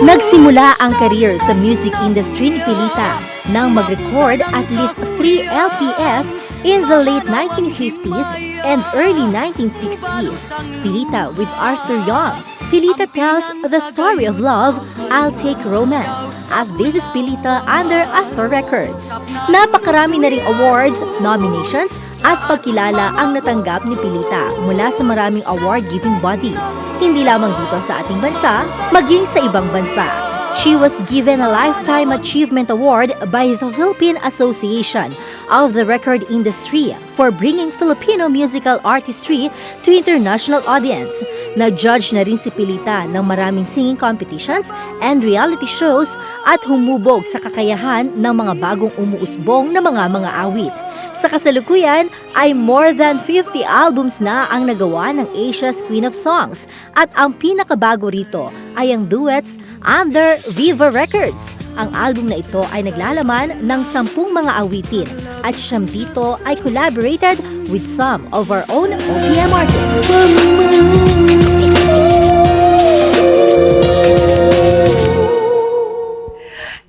Nagsimula ang career sa music industry ni Pilita nang mag-record at least 3 LPS in the late 1950s and early 1960s. Pilita with Arthur Young. Pilita tells the story of love, I'll Take Romance, at This is Pilita under Astor Records. Napakarami na ring awards, nominations, at pagkilala ang natanggap ni Pilita mula sa maraming award-giving bodies, hindi lamang dito sa ating bansa, maging sa ibang bansa. She was given a Lifetime Achievement Award by the Philippine Association of the Record Industry for bringing Filipino musical artistry to international audience. Nag-judge na rin si Pilita ng maraming singing competitions and reality shows at humubog sa kakayahan ng mga bagong umuusbong na mga awit. Sa kasalukuyan ay more than 50 albums na ang nagawa ng Asia's Queen of Songs at ang pinakabago rito ay ang Duets under Viva Records. Ang album na ito ay naglalaman ng 10 mga awitin at siyam dito ay collaborated with some of our own OPM artists.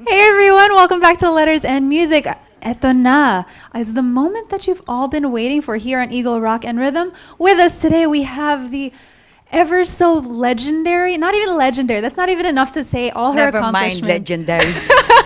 Hey everyone, welcome back to Letters and Music. Eto na is the moment that you've all been waiting for here on Eagle Rock and Rhythm. With us today, we have the ever so legendary, not even legendary, that's not even enough to say all her Never accomplishments. mind legendary.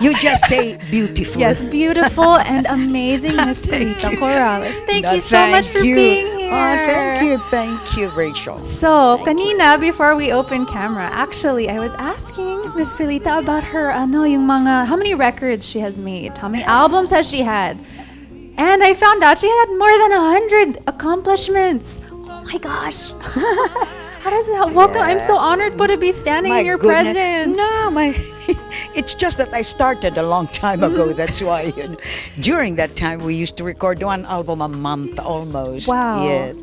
You just say beautiful. Yes, beautiful and amazing Miss PILITA Corrales. Thank No, you so much for thank you. being here. Oh, thank you, Rachel. So, kanina, before we open camera, actually, I was asking Miss PILITA about her, yung mga, how many records she has made, how many albums has she had. And I found out she had more than 100 accomplishments. Oh my gosh. How does that welcome? I'm so honored to be standing My in your goodness. presence. No, it's just that I started a long time ago. That's why. During that time, we used to record one album a month almost. Wow. Yes.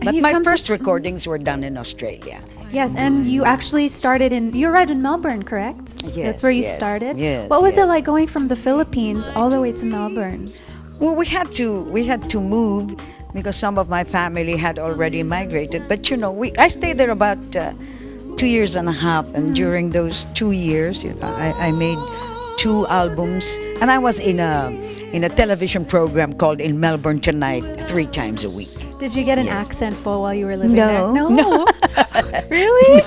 And But you've my come first such- recordings were done in Australia. Yes, and you actually started you arrived in Melbourne, correct? Yes, That's where you yes, started? yes, What was it yes. like going from the Philippines all the way to Melbourne? Well, we had to move because some of my family had already migrated. But I stayed there about 2 years and a half, and during those 2 years, I made 2 albums, and I was in a television program called In Melbourne Tonight 3 times a week. Did you get an Yes. accent po while you were living No, there? no. Really?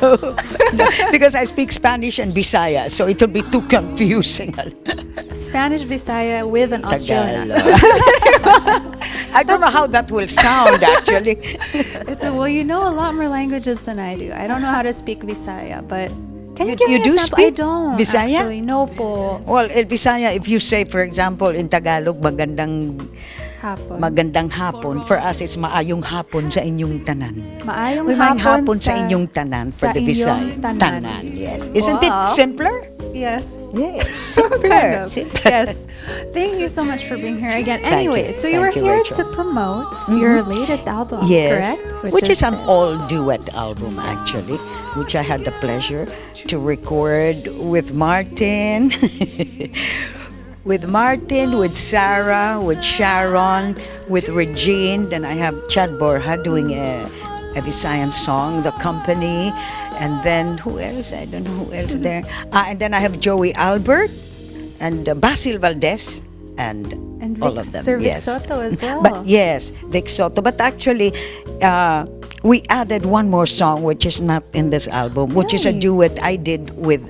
No, because I speak Spanish and Bisaya, so it'll be too confusing. Spanish Visaya with an Australian Tagalog. accent. I don't know how that will sound actually. Well, you know a lot more languages than I do. I don't know how to speak Visaya, but can you You- give you me a do sample? I speak don't Visaya? actually. No po. Well, in Bisaya, if you say, for example, in Tagalog, magandang hapon. For us, it's maayong hapon sa inyong tanan. Maayong Maayong hapon sa inyong tanan for sa the Bisaya. inyong tanan. Yes. Isn't Wow. it simpler? Yes. Yes. Kind of. Simpler. Yes. Thank you so much for being here again. Thank Anyway, you. so you were Thank you, here Rachel. to promote your latest album, Yes. correct? Which is an this. all-duet album, actually, which I had the pleasure to record with Martin, with Sarah, with Sharon, with Regine. Then I have Chad Borja doing a Visayan song, The Company. And then who else? I don't know who else there. And then I have Joey Albert and Basil Valdez and all of them. Sir Vic Yes. Soto as well. But yes, Vic Soto. But actually, we added one more song which is not in this album, which is a Really? duet I did with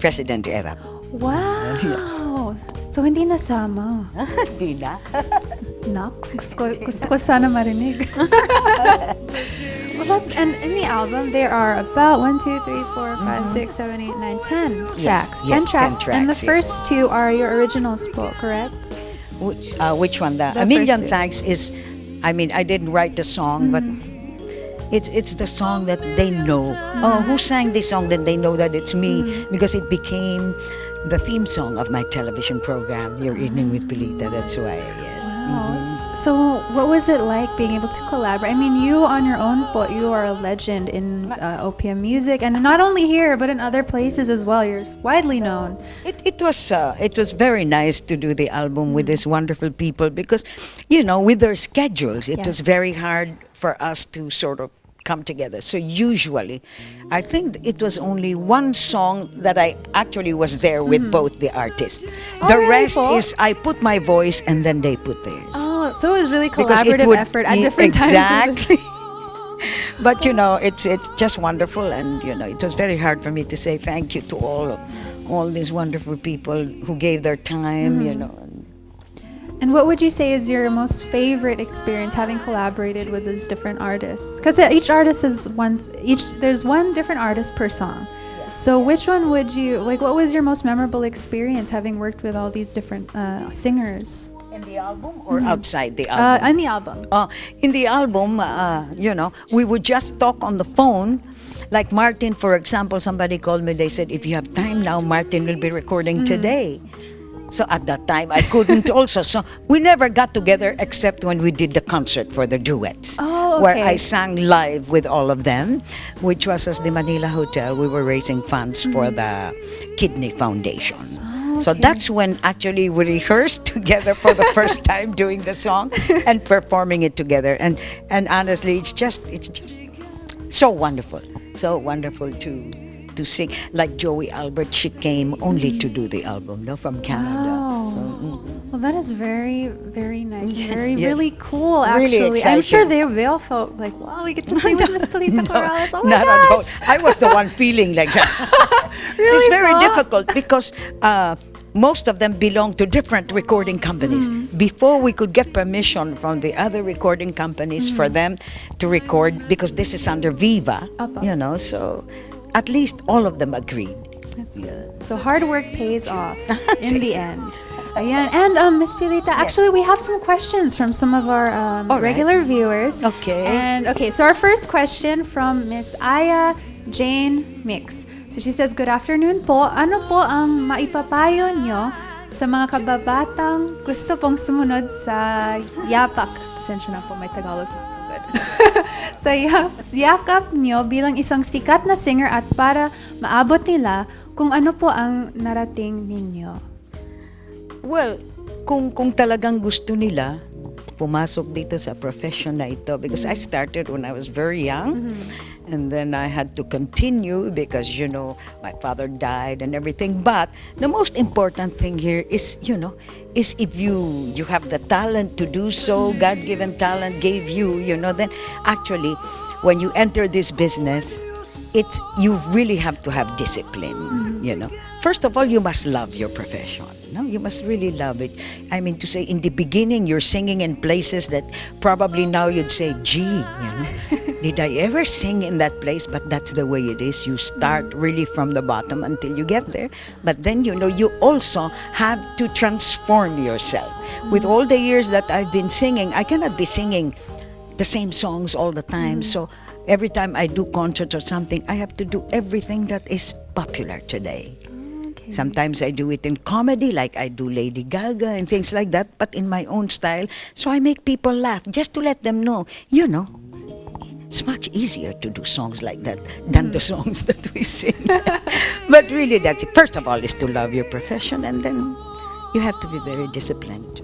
President Erap. Wow. So hindi nasama. Di na. Nox, gusto ko sana marinig. Well, and in the album, there are about 1, 2, 3, 4, 5, 6, 7, 8, 9, 10 tracks. 10 yes, 10 tracks. And the tracks, yes. first 2 are your originals, po, correct? Which one? The A Million first two. Thanks is, I didn't write the song, but it's the song that they know. Oh, who sang this song? Then they know that it's me because it became the theme song of my television program, Your Evening with Pilita. That's why, yes. Wow. So what was it like being able to collaborate? I mean, you on your own, but you are a legend in OPM music, and not only here, but in other places as well. You're widely known. It was very nice to do the album with these wonderful people because, with their schedules, it was Yes. very hard for us to sort of come together. So usually, I think it was only one song that I actually was there with both the artists. Oh, The really, rest po? is I put my voice and then they put theirs. Oh, so it was really Because it collaborative would effort at be- different times. exactly. But it's just wonderful, and it was very hard for me to say thank you to all these wonderful people who gave their time. And what would you say is your most favorite experience having collaborated with these different artists? Because each artist is there's one different artist per song. So which one would you like? What was your most memorable experience having worked with all these different singers? In the album or outside the album? On the album. In the album, we would just talk on the phone. Like Martin, for example, somebody called me. They said, if you have time now, Martin will be recording today. So at that time, I couldn't also. So we never got together except when we did the concert for the Duets. Oh, okay. Where I sang live with all of them, which was at the Manila Hotel. We were raising funds for the Kidney Foundation. So that's when actually we rehearsed together for the first time doing the song and performing it together. And honestly, it's just so wonderful to sing. Like Joey Albert, she came only to do the album, from Canada. Oh. So, Well, that is very, very nice. Very, Yes. really cool, Really actually. I'm sure exciting. they all felt like, wow, we get to sing with Miss Pilita Corrales. Oh my not at all. gosh. I was the one feeling like that. Really, It's very po? difficult because most of them belong to different recording companies. Mm-hmm. Before we could get permission from the other recording companies for Mm-hmm. them to record, because this is under Viva, Opo. so at least all of them agreed. That's good. So hard work pays off in the end. Ayan. And Miss Pilita, actually, we have some questions from some of our All right. regular viewers. Okay. And so our first question from Miss Aya Jane Mix. So she says, good afternoon po. Ano po ang maipapayo nyo sa mga kababatang gusto pong sumunod sa yapak? Pasensya na po, may Tagalog sa good. Sa yakap nyo bilang isang sikat na singer at para maabot nila kung ano po ang narating ninyo. Well, kung talagang gusto nila pumasok dito sa profession na ito, because I started when I was very young, and then I had to continue because my father died and everything. But the most important thing here is is if you have the talent to do so, God-given talent gave you, then actually when you enter this business, you really have to have discipline, First of all, you must love your profession. No, you must really love it. I mean, to say in the beginning, you're singing in places that probably now you'd say, gee, did I ever sing in that place? But that's the way it is. You start really from the bottom until you get there. But then, you also have to transform yourself. With all the years that I've been singing, I cannot be singing the same songs all the time. So every time I do concerts or something, I have to do everything that is popular today. Sometimes I do it in comedy, like I do Lady Gaga and things like that, but in my own style. So I make people laugh just to let them know, it's much easier to do songs like that than the songs that we sing. But really, that's it. First of all is to love your profession, and then you have to be very disciplined.